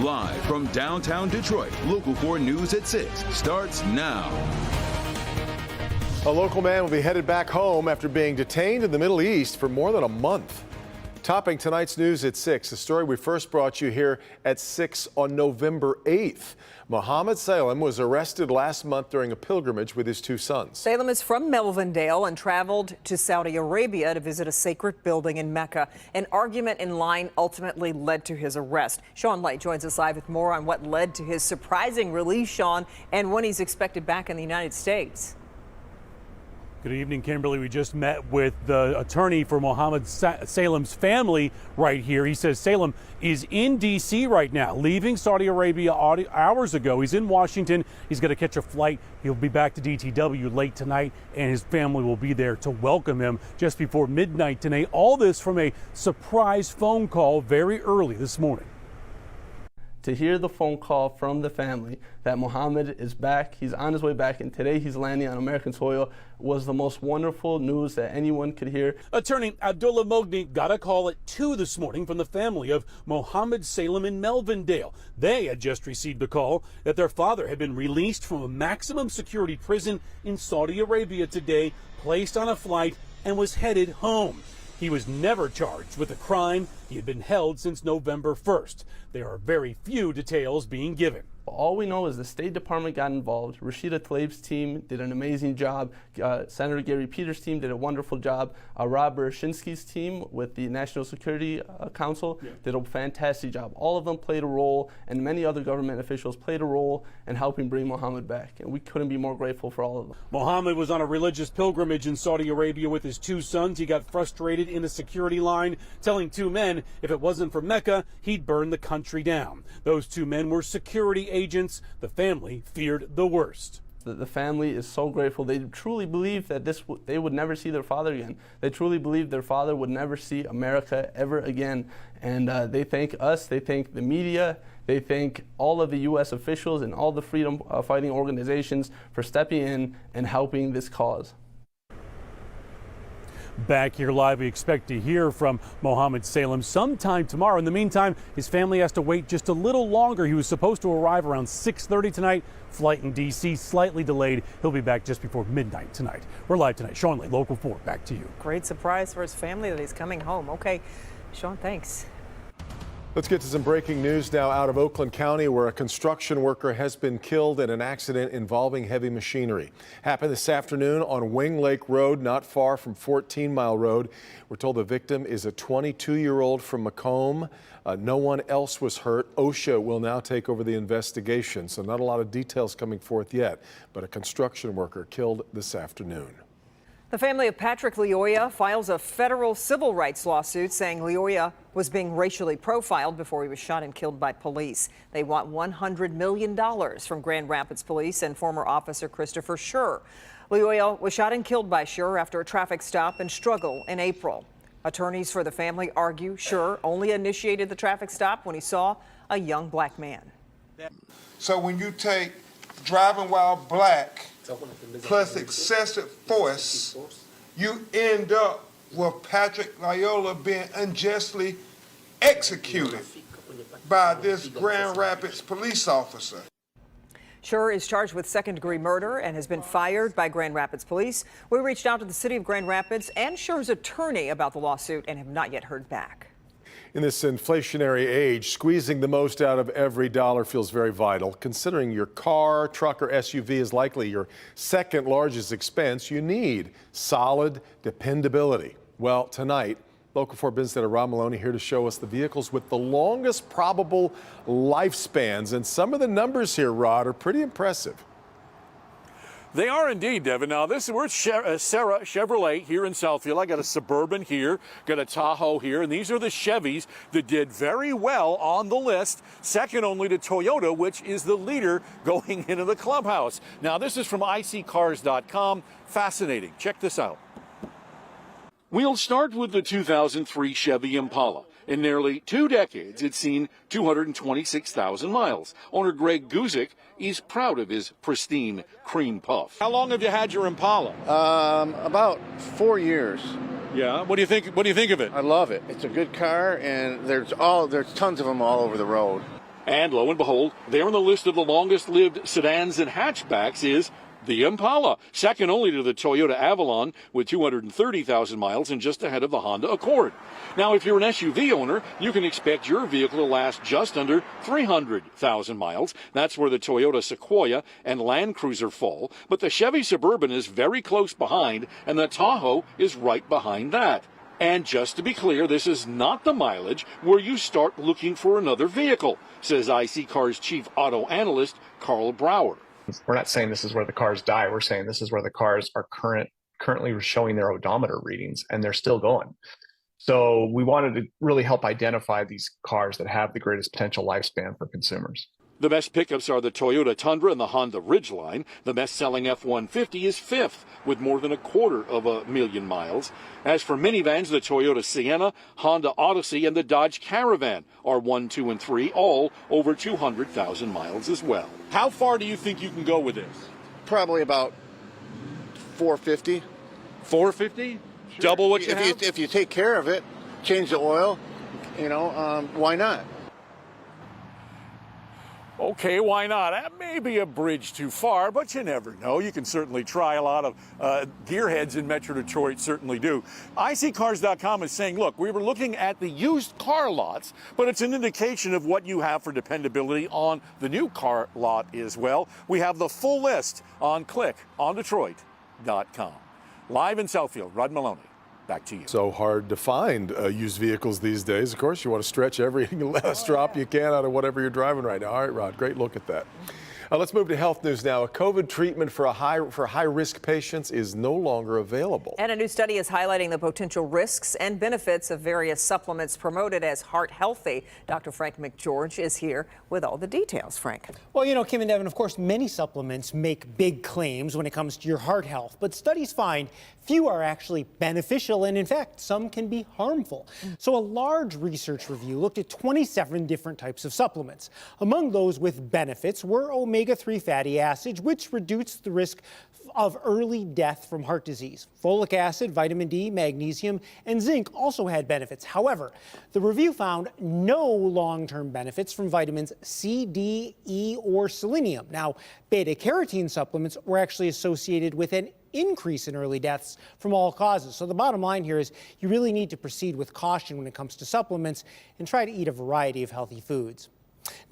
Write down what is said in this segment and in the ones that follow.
Live from downtown Detroit, Local 4 News at 6 starts now. A local man will be headed back home after being detained in the Middle East for more than a month. Topping tonight's news at 6, a story we first brought you here at 6 on November 8th. Mohammed Salem was arrested last month during a pilgrimage with his two sons. Salem is from Melvindale and traveled to Saudi Arabia to visit a sacred building in Mecca. An argument in line ultimately led to his arrest. Sean Light joins us live with more on what led to his surprising release, Sean, and when he's expected back in the United States. Good evening, Kimberly. We just met with the attorney for Mohammed Salem's family right here. He says Salem is in D.C. right now, leaving Saudi Arabia hours ago. He's in Washington. He's going to catch a flight. He'll be back to DTW late tonight, and his family will be there to welcome him just before midnight tonight. All this from a surprise phone call very early this morning. To hear the phone call from the family that Mohammed is back, he's on his way back, and today he's landing on American soil was the most wonderful news that anyone could hear. Attorney Abdullah Mogni got a call at 2 this morning from the family of Mohammed Salem in Melvindale. They had just received a call that their father had been released from a maximum security prison in Saudi Arabia today, placed on a flight, and was headed home. He was never charged with a crime. He had been held since November 1st. There are very few details being given. All we know is the State Department got involved. Rashida Tlaib's team did an amazing job. Senator Gary Peters' team did a wonderful job. Rob Bereshinsky's team with the National Security Council did a fantastic job. All of them played a role, and many other government officials played a role in helping bring Mohammed back. And we couldn't be more grateful for all of them. Mohammed was on a religious pilgrimage in Saudi Arabia with his two sons. He got frustrated in the security line, telling two men if it wasn't for Mecca, he'd burn the country down. Those two men were security agents. The family feared the worst. The family is so grateful. They truly believe that they would never see their father again. They truly believe their father would never see America ever again. And they thank us, they thank the media, they thank all of the U.S. officials and all the freedom fighting organizations for stepping in and helping this cause. Back here live, we expect to hear from Mohammed Salem sometime tomorrow. In the meantime, his family has to wait just a little longer. He was supposed to arrive around 6:30 tonight. Flight in D.C. slightly delayed. He'll be back just before midnight tonight. We're live tonight. Sean Lee, Local 4, back to you. Great surprise for his family that he's coming home. Okay, Sean, thanks. Let's get to some breaking news now out of Oakland County, where a construction worker has been killed in an accident involving heavy machinery. Happened this afternoon on Wing Lake Road, not far from 14 Mile Road. We're told the victim is a 22-year-old from Macomb. No one else was hurt. OSHA will now take over the investigation, so not a lot of details coming forth yet, but a construction worker killed this afternoon. The family of Patrick Lyoya files a federal civil rights lawsuit saying Lyoya was being racially profiled before he was shot and killed by police. They want $100 million from Grand Rapids Police and former officer Christopher Schur. Lyoya was shot and killed by Schur after a traffic stop and struggle in April. Attorneys for the family argue Schur only initiated the traffic stop when he saw a young black man. So when you take driving while black plus excessive force, you end up with Patrick Lyoya being unjustly executed by this Grand Rapids police officer. Schur is charged with second-degree murder and has been fired by Grand Rapids Police. We reached out to the city of Grand Rapids and Schur's attorney about the lawsuit and have not yet heard back. In this inflationary age, squeezing the most out of every dollar feels very vital. Considering your car, truck, or SUV is likely your second largest expense, you need solid dependability. Well, tonight, Local 4 Business Editor Rob Maloney here to show us the vehicles with the longest probable lifespans. And some of the numbers here, Rod, are pretty impressive. They are indeed, Devin. Now, we're at Serra Chevrolet here in Southfield. I got a Suburban here, got a Tahoe here, and these are the Chevys that did very well on the list, second only to Toyota, which is the leader going into the clubhouse. Now, this is from iSeeCars.com. Fascinating. Check this out. We'll start with the 2003 Chevy Impala. In nearly 2 decades, it's seen 226,000 miles. Owner Greg Guzik is proud of his pristine cream puff. How long have you had your Impala? About 4 years. Yeah. What do you think? What do you think of it? I love it. It's a good car, and there's tons of them all over the road. And lo and behold, there on the list of the longest-lived sedans and hatchbacks is the Impala, second only to the Toyota Avalon with 230,000 miles and just ahead of the Honda Accord. Now, if you're an SUV owner, you can expect your vehicle to last just under 300,000 miles. That's where the Toyota Sequoia and Land Cruiser fall. But the Chevy Suburban is very close behind, and the Tahoe is right behind that. And just to be clear, this is not the mileage where you start looking for another vehicle, says IC Cars chief auto analyst Carl Brower. We're not saying this is where the cars die. We're saying this is where the cars are currently showing their odometer readings, and they're still going. So we wanted to really help identify these cars that have the greatest potential lifespan for consumers. The best pickups are the Toyota Tundra and the Honda Ridgeline. The best-selling F-150 is fifth, with more than 250,000 miles. As for minivans, the Toyota Sienna, Honda Odyssey, and the Dodge Caravan are 1, 2, and 3, all over 200,000 miles as well. How far do you think you can go with this? Probably about 450. 450? Sure. Double what you have? If you take care of it, change the oil, why not? Okay, why not? That may be a bridge too far, but you never know. You can certainly try. A lot of gearheads in Metro Detroit certainly do. ICCars.com is saying, look, we were looking at the used car lots, but it's an indication of what you have for dependability on the new car lot as well. We have the full list on clickondetroit.com. Live in Southfield, Rod Maloney. Back to you. So hard to find used vehicles these days. Of course, you want to stretch every last drop you can out of whatever you're driving right now. All right, Rod, great look at that. Let's move to health news now. A COVID treatment for high-risk patients is no longer available. And a new study is highlighting the potential risks and benefits of various supplements promoted as heart healthy. Dr. Frank McGeorge is here with all the details. Frank. Well, Kim and Devin, of course, many supplements make big claims when it comes to your heart health, but studies find few are actually beneficial, and in fact, some can be harmful. So a large research review looked at 27 different types of supplements. Among those with benefits were omega-3 fatty acids, which reduce the risk of early death from heart disease. Folic acid, vitamin D, magnesium, and zinc also had benefits. However, the review found no long-term benefits from vitamins C, D, E, or selenium. Now, beta-carotene supplements were actually associated with an increase in early deaths from all causes. So the bottom line here is you really need to proceed with caution when it comes to supplements and try to eat a variety of healthy foods.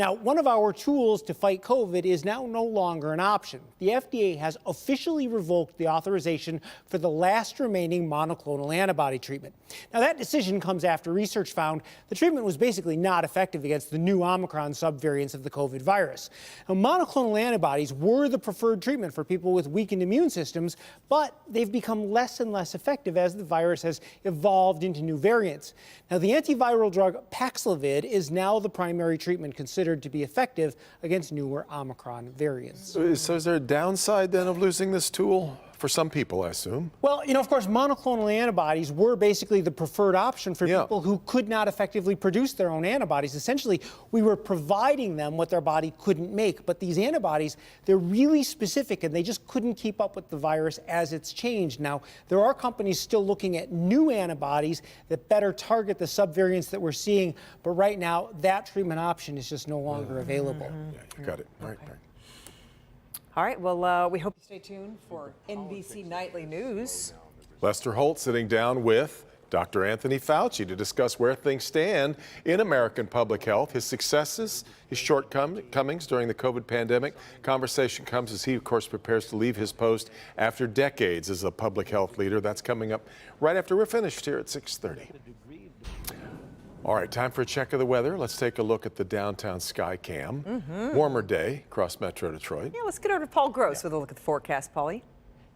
Now, one of our tools to fight COVID is now no longer an option. The FDA has officially revoked the authorization for the last remaining monoclonal antibody treatment. Now, that decision comes after research found the treatment was basically not effective against the new Omicron subvariants of the COVID virus. Now, monoclonal antibodies were the preferred treatment for people with weakened immune systems, but they've become less and less effective as the virus has evolved into new variants. Now, the antiviral drug Paxlovid is now the primary treatment considered to be effective against newer Omicron variants. So is there a downside then of losing this tool? For some people, I assume. Well, of course, monoclonal antibodies were basically the preferred option for people who could not effectively produce their own antibodies. Essentially, we were providing them what their body couldn't make. But these antibodies, they're really specific, and they just couldn't keep up with the virus as it's changed. Now, there are companies still looking at new antibodies that better target the subvariants that we're seeing. But right now, that treatment option is just no longer available. Yeah, you got it. All right. All right, well, we hope you stay tuned for NBC Nightly News. Lester Holt sitting down with Dr. Anthony Fauci to discuss where things stand in American public health, his successes, his shortcomings during the COVID pandemic. Conversation comes as he, of course, prepares to leave his post after decades as a public health leader. That's coming up right after we're finished here at 6:30. All right, time for a check of the weather. Let's take a look at the downtown Skycam. Warmer day across Metro Detroit. Yeah, let's get over to Paul Gross with a look at the forecast, Paulie.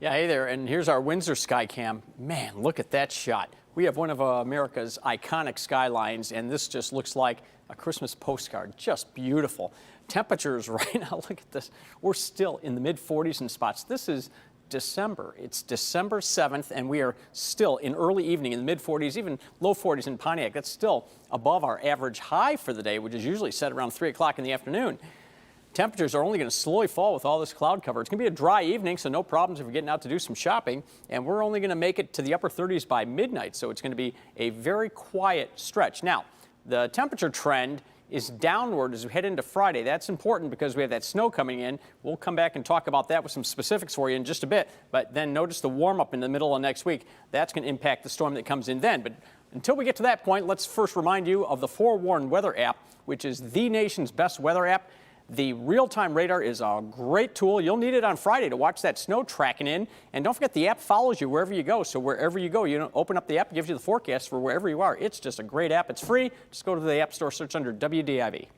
Yeah, hey there, and here's our Windsor Skycam. Man, look at that shot. We have one of America's iconic skylines, and this just looks like a Christmas postcard. Just beautiful. Temperatures right now, look at this. We're still in the mid-40s in spots. This is December. It's December 7th, and we are still in early evening in the mid-40s, even low 40s in Pontiac. That's still above our average high for the day, which is usually set around 3 o'clock in the afternoon. Temperatures are only going to slowly fall with all this cloud cover. It's going to be a dry evening, so no problems if you're getting out to do some shopping. And we're only going to make it to the upper 30s by midnight, so it's going to be a very quiet stretch. Now, the temperature trend is downward as we head into Friday. That's important because we have that snow coming in. We'll come back and talk about that with some specifics for you in just a bit. But then notice the warm up in the middle of next week. That's going to impact the storm that comes in then. But until we get to that point, let's first remind you of the Forewarn Weather app, which is the nation's best weather app. The real-time radar is a great tool. You'll need it on Friday to watch that snow tracking in. And don't forget, the app follows you wherever you go. So wherever you go, you open up the app, it gives you the forecast for wherever you are. It's just a great app. It's free. Just go to the App Store, search under WDIV.